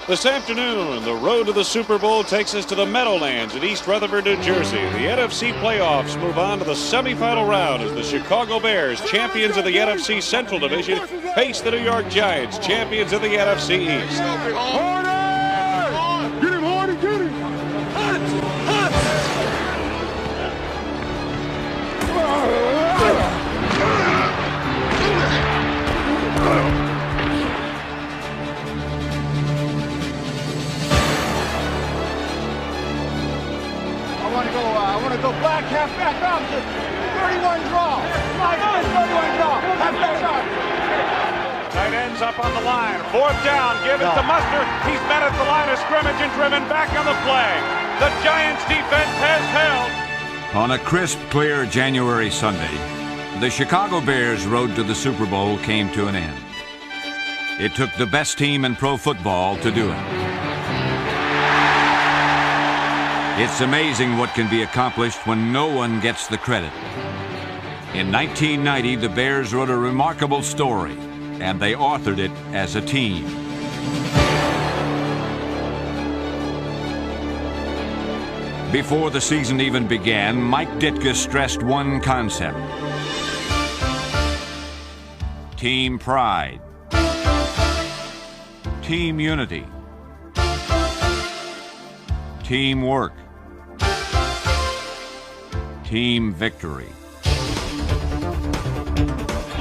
This afternoon, the road to the Super Bowl takes us to the Meadowlands in East Rutherford, New Jersey. The NFC playoffs move on to the semifinal round as the Chicago Bears, champions of the NFC Central Division, face the New York Giants, champions of the NFC East. Get him, Hardy, get him! I want to go back, half back opposite. 31 draw. 31 draw. Half back opposite. Tight ends up on the line. Fourth down. Give it to Mustard. He's met at the line of scrimmage and driven back on the play. The Giants defense has held. On a crisp, clear January Sunday, the Chicago Bears' road to the Super Bowl came to an end. It took the best team in pro football to do it. It's amazing what can be accomplished when no one gets the credit. In 1990, the Bears wrote a remarkable story, and they authored it as a team. Before the season even began, Mike Ditka stressed one concept: team pride, team unity, teamwork, team victory.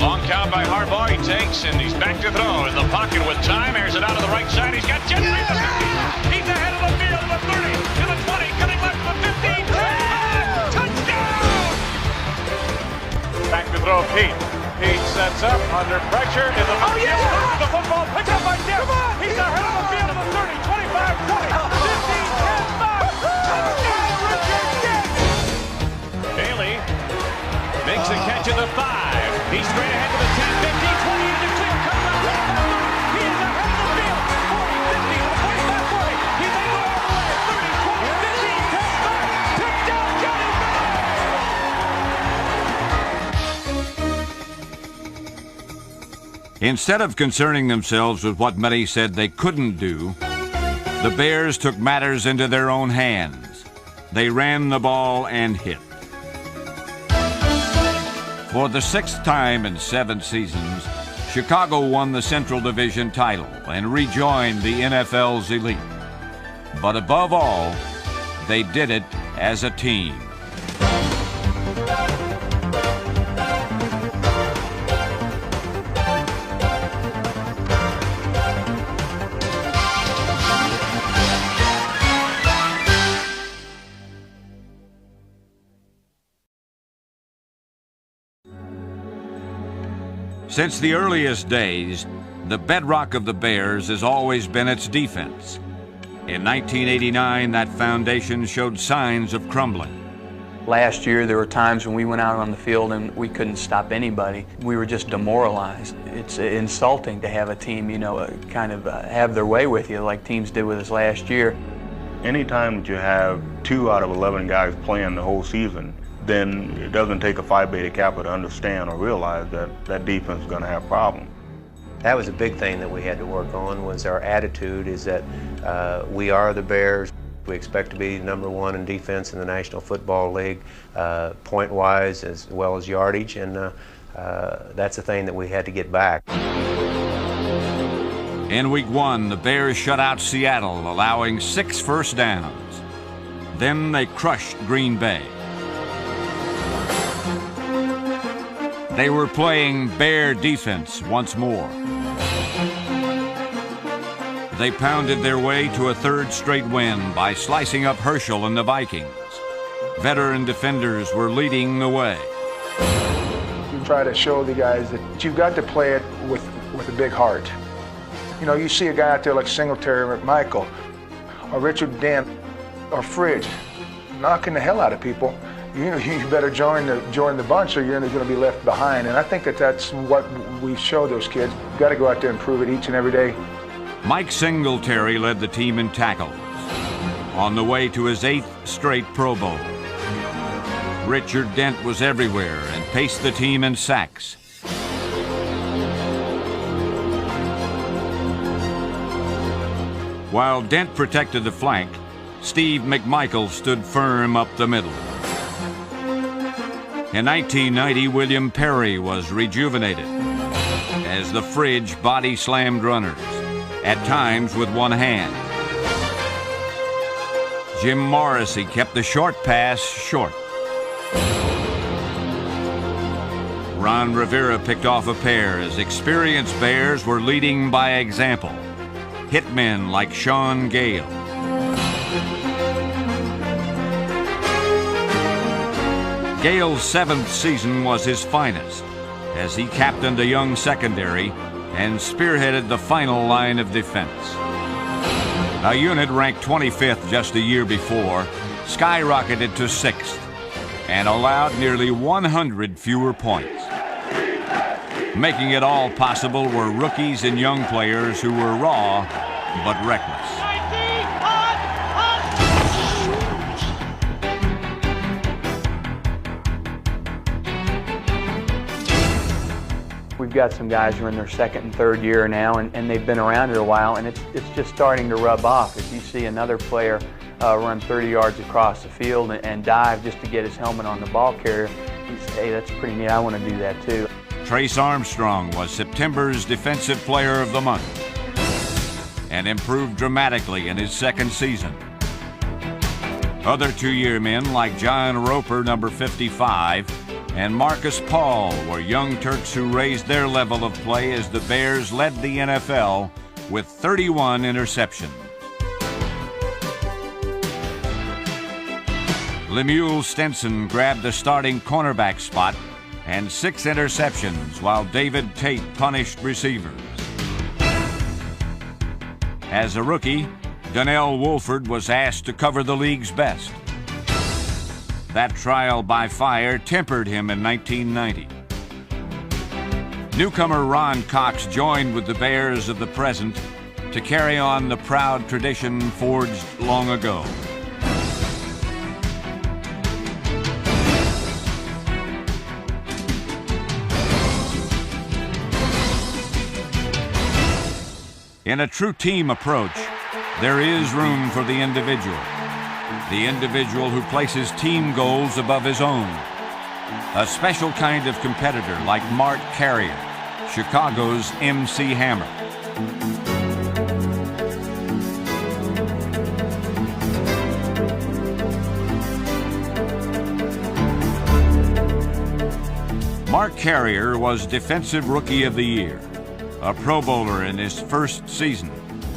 Long count by Harbaugh. He takes and he's back to throw in the pocket with time. Airs it out to the right side. He's got Jeffrey at the 50. He's ahead of the field to the 30, to the 20, cutting left to the 15. Touchdown! Back to throw Pete. Pete sets up under pressure in the the football picked up by Jeff. He's ahead of the field to the 30, 25, 20, 15, 10, 5. Touchdown, Richard Dent! Bailey makes a catch at the 5. He's straight ahead to the 10, 15, 20, into clear. Comes out to the 30. He is ahead of the field. 40, 50, 45, 40. He's able to overlay. 30, 20, 15, 10, 5. Touchdown, Johnny Bears! Instead of concerning themselves with what many said they couldn't do, the Bears took matters into their own hands. They ran the ball and hit. For the 6th time in 7 seasons, Chicago won the Central Division title and rejoined the NFL's elite. But above all, they did it as a team. Since the earliest days, the bedrock of the Bears has always been its defense. In 1989, that foundation showed signs of crumbling. Last year, there were times when we went out on the field and we couldn't stop anybody. We were just demoralized. It's insulting to have a team, kind of have their way with you like teams did with us last year. Anytime that you have 2 out of 11 guys playing the whole season, then it doesn't take a Phi Beta Kappa to understand or realize that that defense is going to have problems. That was a big thing that we had to work on, was our attitude is that we are the Bears. We expect to be #1 in defense in the National Football League, point-wise as well as yardage, and that's the thing that we had to get back. In Week 1, the Bears shut out Seattle, allowing 6 first downs. Then they crushed Green Bay. They were playing Bear defense once more. They pounded their way to a 3rd straight win by slicing up Herschel and the Vikings. Veteran defenders were leading the way. We try to show the guys that you've got to play it with a big heart. You see a guy out there like Singletary or Michael, or Richard Dent, or Fridge, knocking the hell out of people. You better join the bunch or you're going to be left behind. And I think that's what we show those kids. You've got to go out there and prove it each and every day. Mike Singletary led the team in tackles, on the way to his 8th straight Pro Bowl. Richard Dent was everywhere and paced the team in sacks. While Dent protected the flank, Steve McMichael stood firm up the middle. In 1990, William Perry was rejuvenated as the Fridge body slammed runners, at times with one hand. Jim Morrissey kept the short pass short. Ron Rivera picked off a pair as experienced Bears were leading by example. Hitmen like Sean Gale. Gale's 7th season was his finest, as he captained a young secondary and spearheaded the final line of defense. A unit ranked 25th just a year before skyrocketed to 6th and allowed nearly 100 fewer points. Making it all possible were rookies and young players who were raw but reckless. We've got some guys who are in their 2nd and 3rd year now, and they've been around it a while, and it's just starting to rub off. If you see another player run 30 yards across the field and dive just to get his helmet on the ball carrier, you say, hey, that's pretty neat, I want to do that too. Trace Armstrong was September's Defensive Player of the Month and improved dramatically in his 2nd season. Other 2-year men like John Roper, number 55, and Marcus Paul were young Turks who raised their level of play as the Bears led the NFL with 31 interceptions. Lemuel Stinson grabbed the starting cornerback spot and 6 interceptions, while David Tate punished receivers. As a rookie, Donnell Wolford was asked to cover the league's best. That trial by fire tempered him in 1990. Newcomer Ron Cox joined with the Bears of the present to carry on the proud tradition forged long ago. In a true team approach, there is room for the individual who places team goals above his own. A special kind of competitor like Mark Carrier, Chicago's MC Hammer. Mark Carrier was Defensive Rookie of the Year, a Pro Bowler in his 1st season,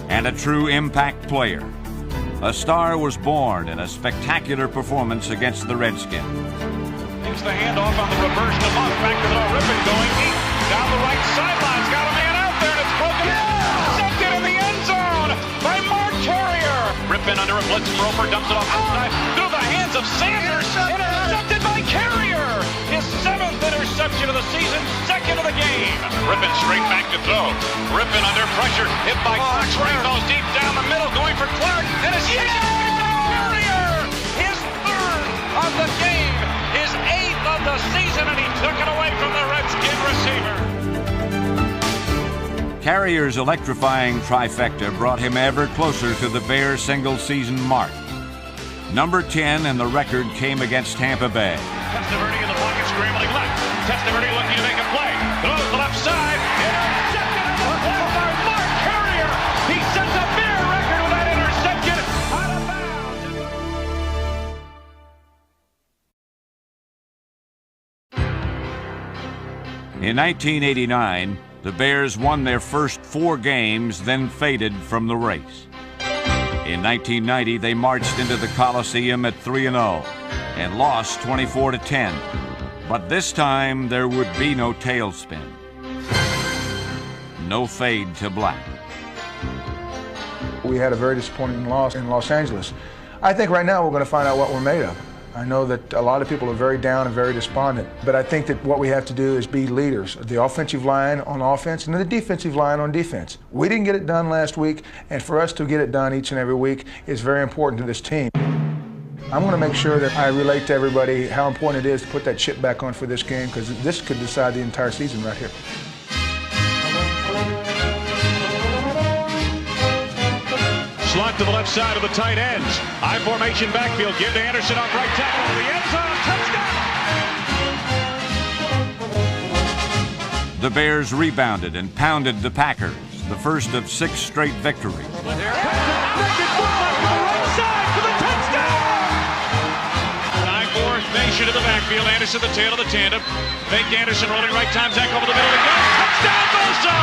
and a true impact player. A star was born in a spectacular performance against the Redskins. Takes the handoff on the reverse to Moss, back to the Rippon going deep, down the right sideline, got a man out there, and it's broken. Intercepted in the end zone by Mark Carrier. Rippon under a blitz from Roper, dumps it off the side, through the hands of Sanders, intercepted by Carrier. His 7th interception of the season, 2nd of the game. Rippon straight back to throw. Rippon under pressure, hit by Clark, straight goes deep down the middle, going for Clark, and it's Carrier! His 3rd of the game, his 8th of the season, and he took it away from the Redskin receiver. Carrier's electrifying trifecta brought him ever closer to the Bears' single-season mark. Number 10 in the record came against Tampa Bay. Testaverde in the pocket, scrambling left. Testaverde looking to make a play. Throws the left side. Intercepted on the left by Mark Carrier. He sets a Bear record with that interception out of bounds. In 1989, the Bears won their first 4 games, then faded from the race. In 1990, they marched into the Coliseum at 3-0 and lost 24-10. But this time, there would be no tailspin. No fade to black. We had a very disappointing loss in Los Angeles. I think right now we're going to find out what we're made of. I know that a lot of people are very down and very despondent, but I think that what we have to do is be leaders. The offensive line on offense and the defensive line on defense. We didn't get it done last week, and for us to get it done each and every week is very important to this team. I'm going to make sure that I relate to everybody how important it is to put that chip back on for this game, because this could decide the entire season right here. Slot to the left side of the tight ends. High formation backfield. Give to Anderson off right tackle. The end zone. Touchdown! The Bears rebounded and pounded the Packers, the first of 6 straight victories. Nation to the backfield. Anderson, the tail of the tandem. Fake Anderson rolling right time. Zach over the middle again. Touchdown, Boso!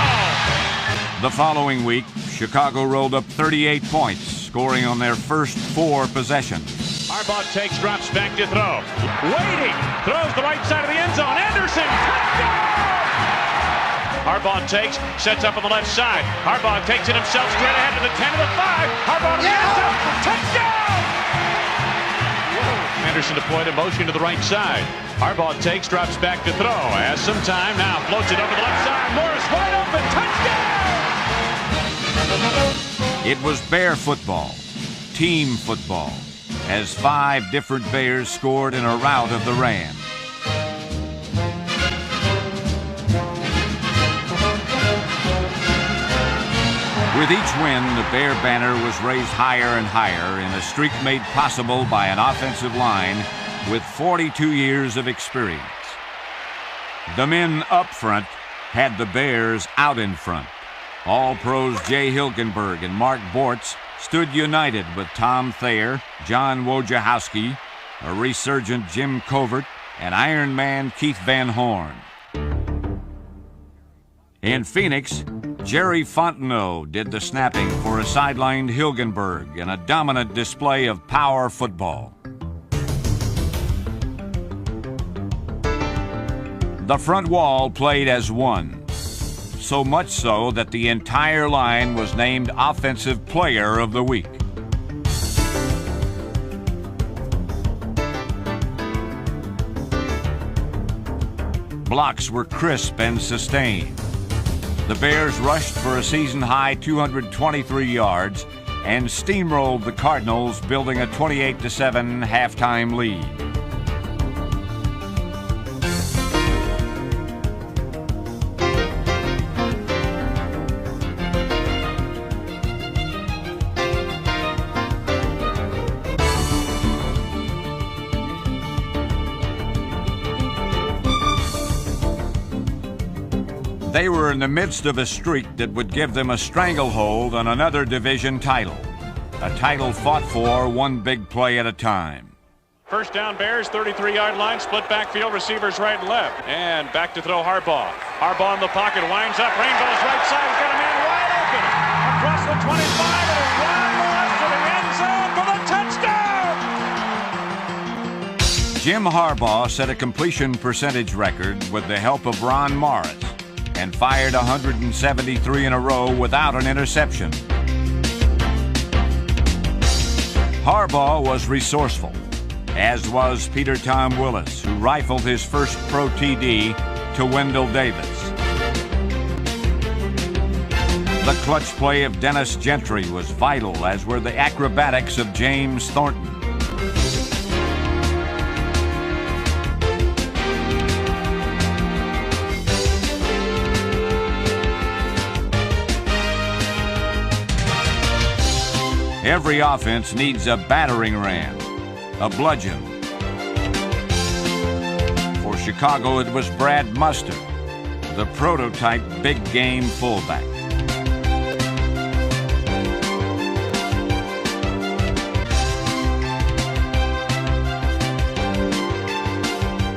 The following week, Chicago rolled up 38 points, scoring on their first 4 possessions. Harbaugh takes, drops back to throw. Waiting. Throws the right side of the end zone. Anderson. Touchdown! Harbaugh takes, sets up on the left side. Harbaugh takes it himself straight ahead to the 10 to the 5. Harbaugh to the end zone. Touchdown! Anderson deployed in motion to the right side. Harbaugh takes, drops back to throw. Has some time now. Floats it over the left side. Morris wide open. Touchdown! It was Bear football, team football, as 5 different Bears scored in a rout of the Rams. With each win, the Bear banner was raised higher and higher in a streak made possible by an offensive line with 42 years of experience. The men up front had the Bears out in front. All-Pros Jay Hilgenberg and Mark Bortz stood united with Tom Thayer, John Wojciechowski, a resurgent Jim Covert, and Iron Man Keith Van Horn. In Phoenix, Jerry Fontenot did the snapping for a sidelined Hilgenberg in a dominant display of power football. The front wall played as one, so much so that the entire line was named Offensive Player of the Week. Blocks were crisp and sustained. The Bears rushed for a season-high 223 yards and steamrolled the Cardinals, building a 28-7 halftime lead. They were in the midst of a streak that would give them a stranglehold on another division title, a title fought for one big play at a time. First down Bears, 33-yard line, split backfield, receivers right and left. And back to throw Harbaugh. Harbaugh in the pocket, winds up, Rainbow's right side, he's got a man wide open. Across the 25 and it's Ron Morris to the end zone for the touchdown! Jim Harbaugh set a completion percentage record with the help of Ron Morris and fired 173 in a row without an interception. Harbaugh was resourceful, as was Peter Tom Willis, who rifled his first pro TD to Wendell Davis. The clutch play of Dennis Gentry was vital, as were the acrobatics of James Thornton. Every offense needs a battering ram, a bludgeon. For Chicago, it was Brad Muster, the prototype big game fullback.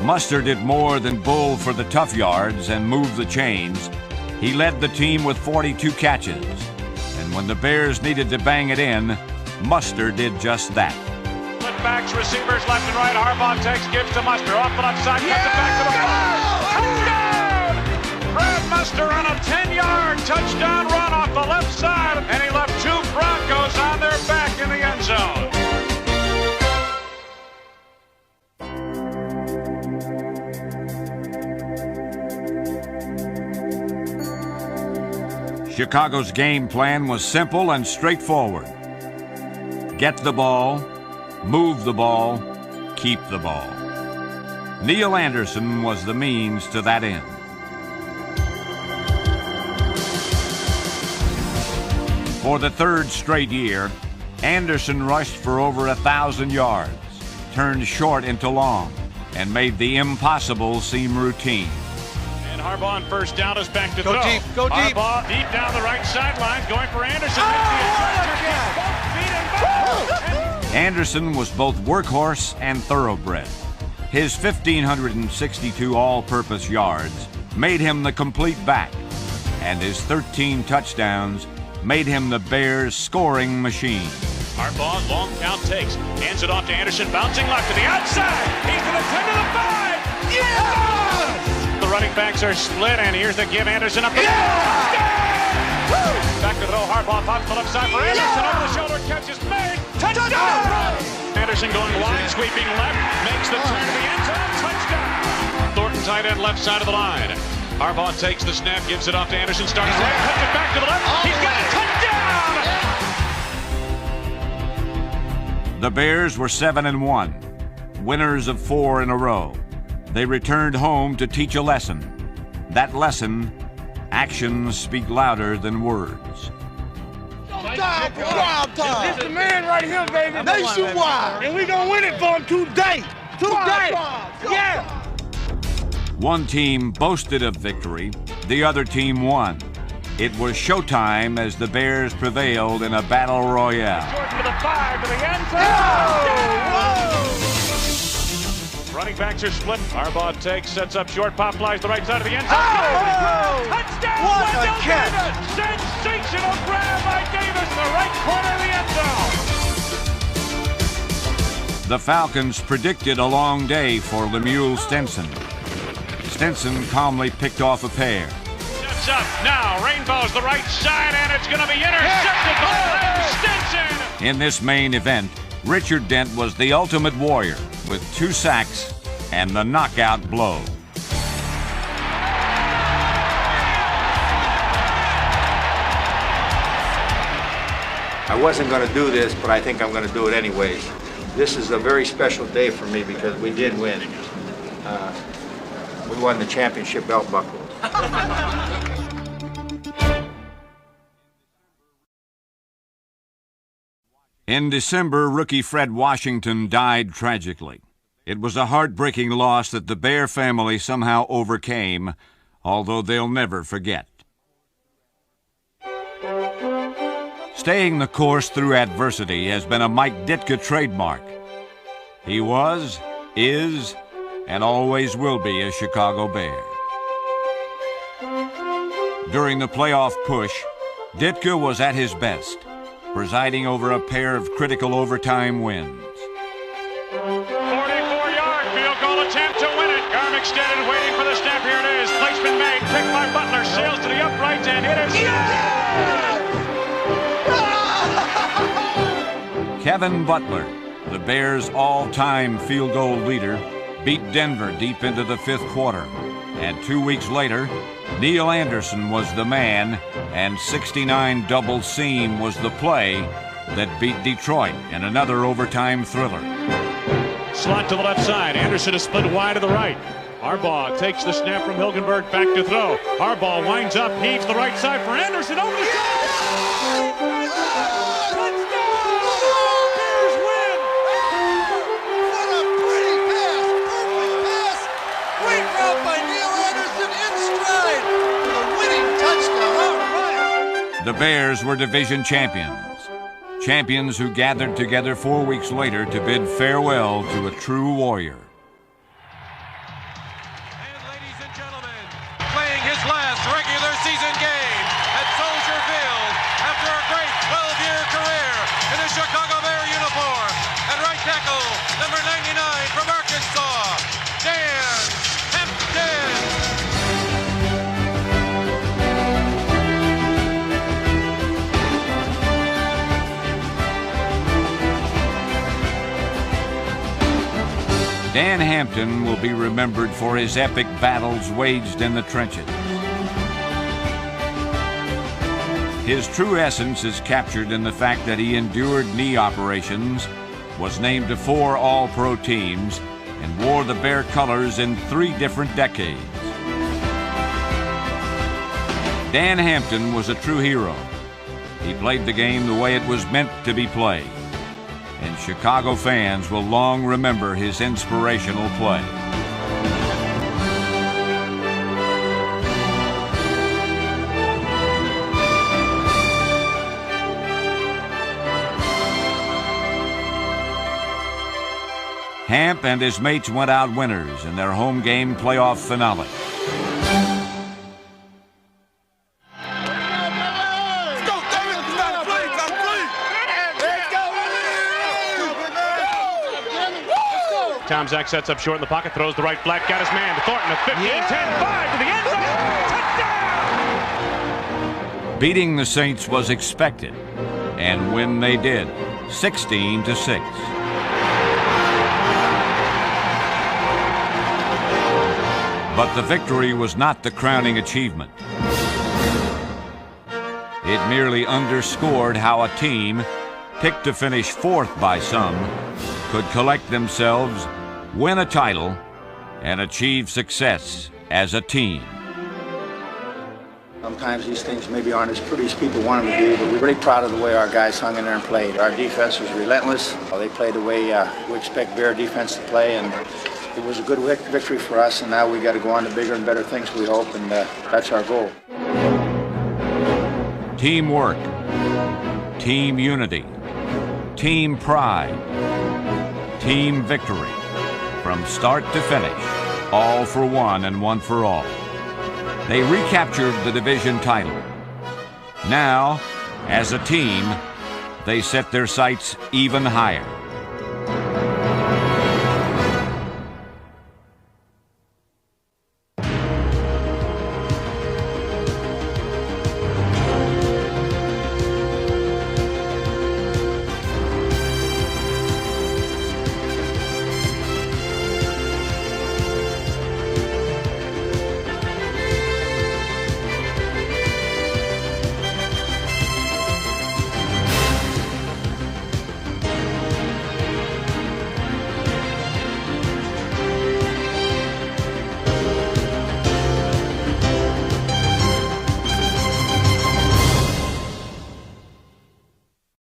Muster did more than bull for the tough yards and move the chains. He led the team with 42 catches. And when the Bears needed to bang it in, Muster did just that. Split backs, receivers left and right. Harbaugh takes, gives to Muster. Off the left side, cuts it back to the ball. Touchdown! Brad Muster on a 10-yard touchdown run off the left side. And he left 2 Broncos on their back in the end zone. Chicago's game plan was simple and straightforward. Get the ball, move the ball, keep the ball. Neil Anderson was the means to that end. For the 3rd straight year, Anderson rushed for over 1,000 yards, turned short into long, and made the impossible seem routine. And Harbaugh on first down is back to throw. Go deep, go deep. Harbaugh deep down the right sideline, going for Anderson. Anderson was both workhorse and thoroughbred. His 1,562 all-purpose yards made him the complete back, and his 13 touchdowns made him the Bears' scoring machine. Harbaugh, long count takes, hands it off to Anderson, bouncing left to the outside. He's to the 10 to the 5. Yes! The running backs are split, and here's the give. Anderson up the middle. Back to throw. Harbaugh pops the left side for Anderson. Over the shoulder, catch is made. Touchdown! Anderson going wide, sweeping left, makes the turn to the end zone. Touchdown! Thornton tight end left side of the line. Harbaugh takes the snap, gives it off to Anderson, starts right, cuts it back to the left. He's got a touchdown! The Bears were 7-1, winners of 4 in a row. They returned home to teach a lesson. That lesson, actions speak louder than words. Time, wild time. This the man right here, baby. Nationwide. And we gonna win it for him today. Today. Yeah. One team boasted of victory, the other team won. It was showtime as the Bears prevailed in a battle royale. Jordan to the 5 to the end zone. Running backs are split. Harbaugh takes, sets up short, pop flies the right side of the end zone. Touchdown! What a catch! Sensational grab by Davis, the right corner of the end zone. The Falcons predicted a long day for Lemuel Stinson. Stinson calmly picked off a pair. Sets up now, rainbows the right side, and it's going to be intercepted by Lem Stinson. In this main event, Richard Dent was the ultimate warrior with 2 sacks and the knockout blow. I wasn't going to do this, but I think I'm going to do it anyways. This is a very special day for me because we did win. We won the championship belt buckle. In December, rookie Fred Washington died tragically. It was a heartbreaking loss that the Bear family somehow overcame, although they'll never forget. Staying the course through adversity has been a Mike Ditka trademark. He was, is, and always will be a Chicago Bear. During the playoff push, Ditka was at his best, presiding over a pair of critical overtime wins. 44-yard field goal attempt to win it. Arm extended, waiting for the snap. Here it is. Placement made. Picked by Butler. Sails to the uprights and hit it. Kevin Butler, the Bears' all-time field goal leader, beat Denver deep into the 5th quarter. And 2 weeks later, Neil Anderson was the man, and 69 double seam was the play that beat Detroit in another overtime thriller. Slot to the left side. Anderson is split wide to the right. Harbaugh takes the snap from Hilgenberg, back to throw. Harbaugh winds up, heaves the right side for Anderson, over the top. The Bears were division champions. Champions who gathered together 4 weeks later to bid farewell to a true warrior. And ladies and gentlemen, playing his last regular season game at Soldier Field after a great 12-year career in the Chicago Bear uniform, and right tackle, number 99 from Arkansas, Dan Hampton. Dan Hampton will be remembered for his epic battles waged in the trenches. His true essence is captured in the fact that he endured knee operations, was named to 4 All-Pro teams, and wore the Bear colors in 3 different decades. Dan Hampton was a true hero. He played the game the way it was meant to be played. and Chicago fans will long remember his inspirational play. Hamp and his mates went out winners in their home game playoff finale. Tomczak sets up short in the pocket, throws the right flat, got his man. Thornton at 15, 10, 5 to the end zone. Touchdown! Beating the Saints was expected, and when they did, 16-6. But the victory was not the crowning achievement. It merely underscored how a team, picked to finish fourth by some, could collect themselves, win a title, and achieve success as a team. Sometimes these things maybe aren't as pretty as people want them to be, but we're really proud of the way our guys hung in there and played. Our defense was relentless. They played the way we expect Bear defense to play, and it was a good victory for us, and now we got to go on to bigger and better things, we hope, and that's our goal. Teamwork, team unity, team pride, team victory, from start to finish, all for one and one for all. They recaptured the division title. Now, as a team, they set their sights even higher.